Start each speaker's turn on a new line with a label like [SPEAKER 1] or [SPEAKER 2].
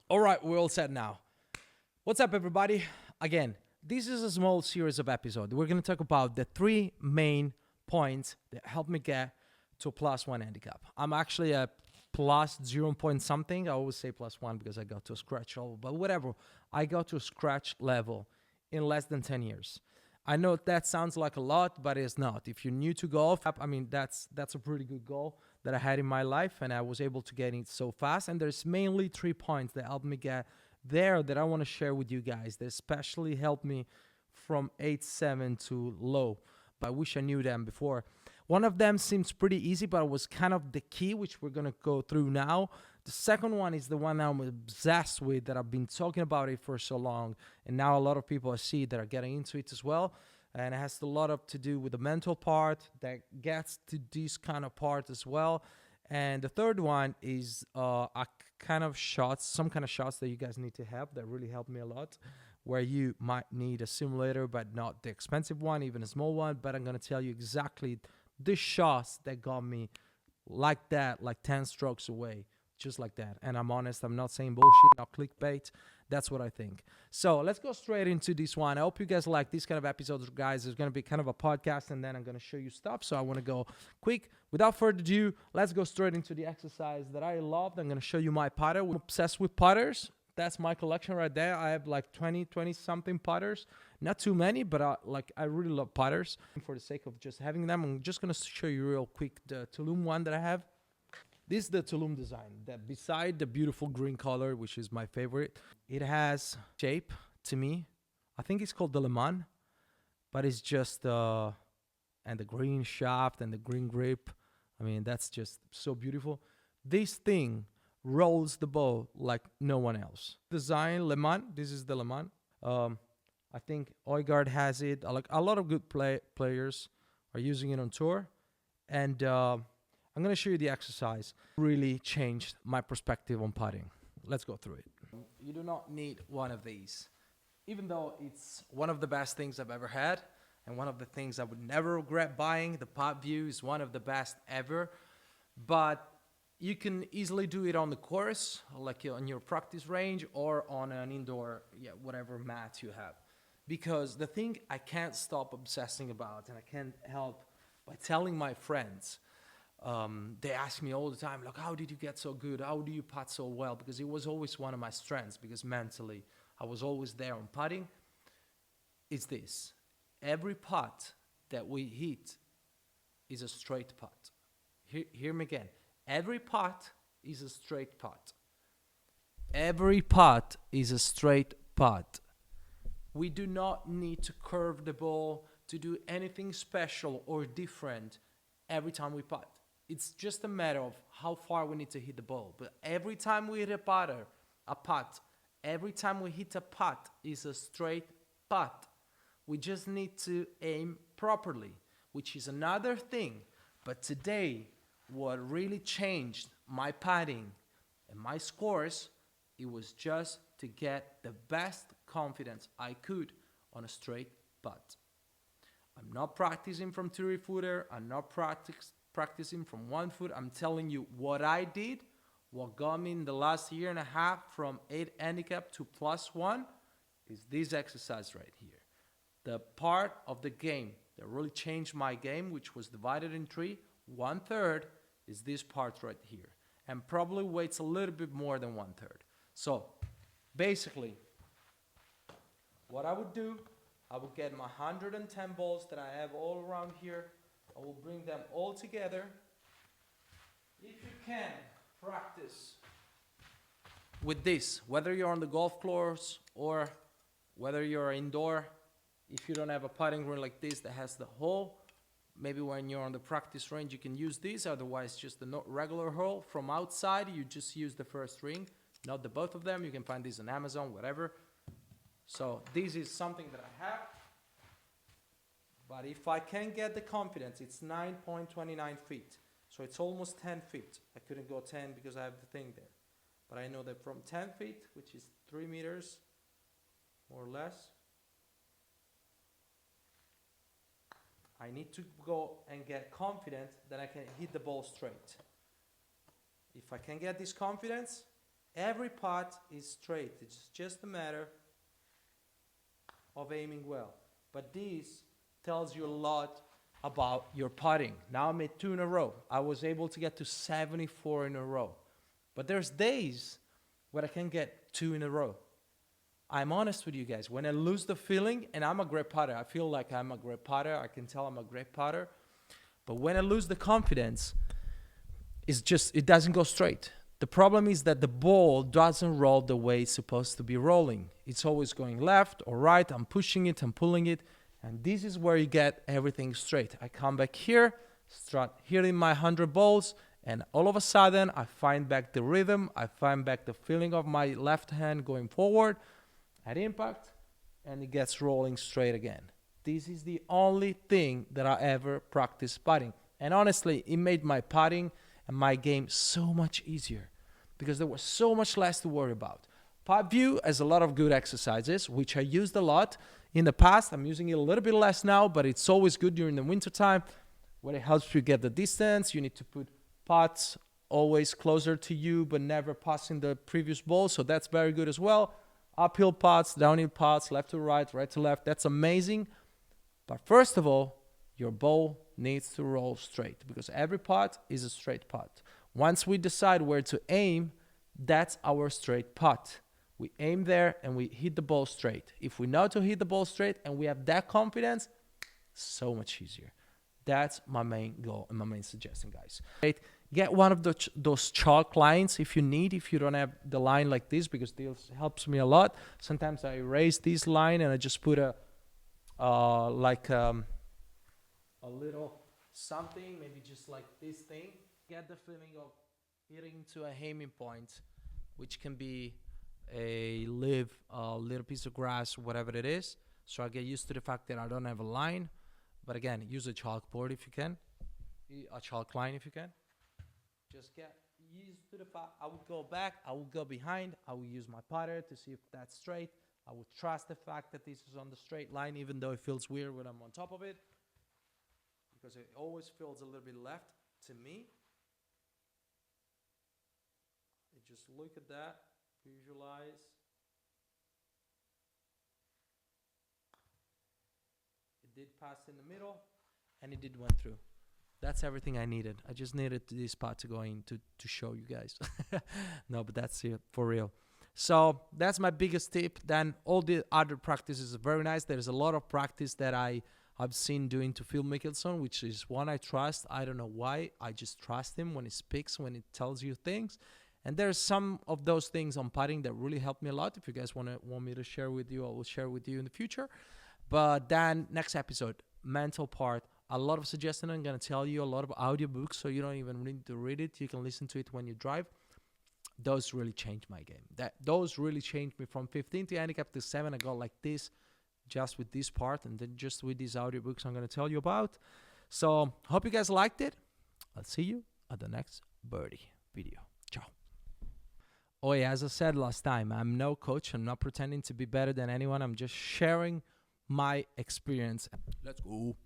[SPEAKER 1] All right, we're all set now. What's up, everybody? Again, this is a small series of episodes. We're going to talk about the three main points that helped me get to a +1 handicap. I'm actually a plus 0 point something. I always say +1 because I got to a scratch level, but whatever. I got to a scratch level in less than 10 years. I know that sounds like a lot, but it's not. If you're new to golf, I mean, that's a pretty good goal that I had in my life, and I was able to get it so fast. And there's mainly 3 points that helped me get there that I want to share with you guys. That especially helped me from 8-7 to low. But I wish I knew them before. One of them seems pretty easy, but it was kind of the key, which we're going to go through now. The second one is the one I'm obsessed with, that I've been talking about it for so long. And now a lot of people I see that are getting into it as well. And it has a lot of to do with the mental part that gets to this kind of part as well. And the third one is some kind of shots that you guys need to have that really helped me a lot, where you might need a simulator, but not the expensive one, even a small one. But I'm going to tell you exactly the shots that got me like that, like 10 strokes away, just like that. And I'm honest, I'm not saying bullshit, not clickbait. That's what I think. So let's go straight into this one. I hope you guys like these kind of episodes, guys. There's going to be kind of a podcast, and then I'm going to show you stuff. So I want to go quick. Without further ado, let's go straight into the exercise that I loved. I'm going to show you my putter. I'm obsessed with putters. That's my collection right there. I have like 20 something putters. Not too many, but I really love putters. For the sake of just having them, I'm just going to show you real quick the Tulum one that I have. This is the Tulum design, that beside the beautiful green color, which is my favorite, it has shape to me. I think it's called the Le Mans, but it's just, and the green shaft and the green grip. I mean, that's just so beautiful. This thing rolls the ball like no one else. Design Le Mans, this is the Le Mans. I think Oigard has it. Like a lot of good players are using it on tour. And I'm going to show you the exercise. Really changed my perspective on putting. Let's go through it. You do not need one of these. Even though it's one of the best things I've ever had, and one of the things I would never regret buying, the Putt View is one of the best ever. But you can easily do it on the course, like on your practice range, or on an indoor, whatever mat you have. Because the thing I can't stop obsessing about, and I can't help by telling my friends, they ask me all the time, like, how did you get so good? How do you putt so well? Because it was always one of my strengths, because mentally I was always there on putting. It's this. Every putt that we hit is a straight putt. Hear me again. Every putt is a straight putt. Every putt is a straight putt. We do not need to curve the ball, to do anything special or different every time we putt. It's just a matter of how far we need to hit the ball. But every time we hit a putt, every time we hit a putt is a straight putt. We just need to aim properly, which is another thing. But today, what really changed my putting and my scores, it was just to get the best confidence I could on a straight putt. I'm not practicing from 3-footer. I'm not practicing from 1 foot. I'm telling you what I did, what got me in the last year and a half from 8 handicap to +1 is this exercise right here. The part of the game that really changed my game, which was divided in 3, 1/3 is this part right here. And probably weights a little bit more than 1/3. So basically, what I would do, I will get my 110 balls that I have all around here. I will bring them all together. If you can, practice with this, whether you're on the golf course or whether you're indoor. If you don't have a putting green like this that has the hole, maybe when you're on the practice range, you can use this. Otherwise, just the regular hole. From outside, you just use the first ring, not the both of them. You can find these on Amazon, whatever. So this is something that I have. But if I can get the confidence, it's 9.29 feet. So it's almost 10 feet. I couldn't go 10 because I have the thing there. But I know that from 10 feet, which is 3 meters, more or less, I need to go and get confident that I can hit the ball straight. If I can get this confidence, Every putt is straight. It's just a matter of aiming well. But this tells you a lot about your putting. Now I made 2 in a row. I was able to get to 74 in a row. But there's days where I can get 2 in a row. I'm honest with you guys. When I lose the feeling, and I'm a great putter, I feel like I'm a great putter. I can tell I'm a great putter. But when I lose the confidence, it doesn't go straight. The problem is that the ball doesn't roll the way it's supposed to be rolling. It's always going left or right. I'm pushing it, I'm pulling it. And this is where you get everything straight. I come back here, start hitting my 100 balls, and all of a sudden, I find back the rhythm. I find back the feeling of my left hand going forward at impact, and it gets rolling straight again. This is the only thing that I ever practiced putting. And honestly, it made my putting and my game so much easier because there was so much less to worry about. Putt view has a lot of good exercises, which I used a lot in the past. I'm using it a little bit less now, but it's always good during the winter time where it helps you get the distance. You need to put putts always closer to you, but never passing the previous ball. So that's very good as well. Uphill putts, downhill putts, left to right to left. That's amazing. But first of all, your ball needs to roll straight because every putt is a straight putt. Once we decide where to aim, that's our straight putt. We aim there and we hit the ball straight. If we know to hit the ball straight and we have that confidence, so much easier. That's my main goal and my main suggestion, guys. Get one of those chalk lines if you need, if you don't have the line like this, because this helps me a lot. Sometimes I erase this line and I just put a little something, maybe just like this thing. Get the feeling of hitting to a aiming point, which can be a little piece of grass, whatever it is. So I get used to the fact that I don't have a line. But again, use a chalkboard if you can, a chalk line if you can. Just get used to the fact. I would go back, I would go behind, I would use my putter to see if that's straight. I would trust the fact that this is on the straight line, even though it feels weird when I'm on top of it, because it always feels a little bit left to me. You just look at that, visualize. It did pass in the middle, and it did went through. That's everything I needed. I just needed this part to go in to show you guys. No, but that's it for real. So that's my biggest tip. Then all the other practices are very nice. There's a lot of practice that I've seen doing to Phil Mickelson, which is one I trust. I don't know why. I just trust him when he speaks, when he tells you things. And there's some of those things on putting that really helped me a lot. If you guys want me to share with you, I will share with you in the future. But then next episode, mental part. A lot of suggestions. I'm going to tell you a lot of audiobooks, so you don't even need to read it. You can listen to it when you drive. Those really changed my game. Those really changed me from 15 to handicap to 7. I got like this just with this part, and then just with these audiobooks I'm going to tell you about. So hope you guys liked it. I'll see you at the next birdie video. Ciao. Oh yeah, as I said last time, I'm no coach. I'm not pretending to be better than anyone. I'm just sharing my experience. Let's go.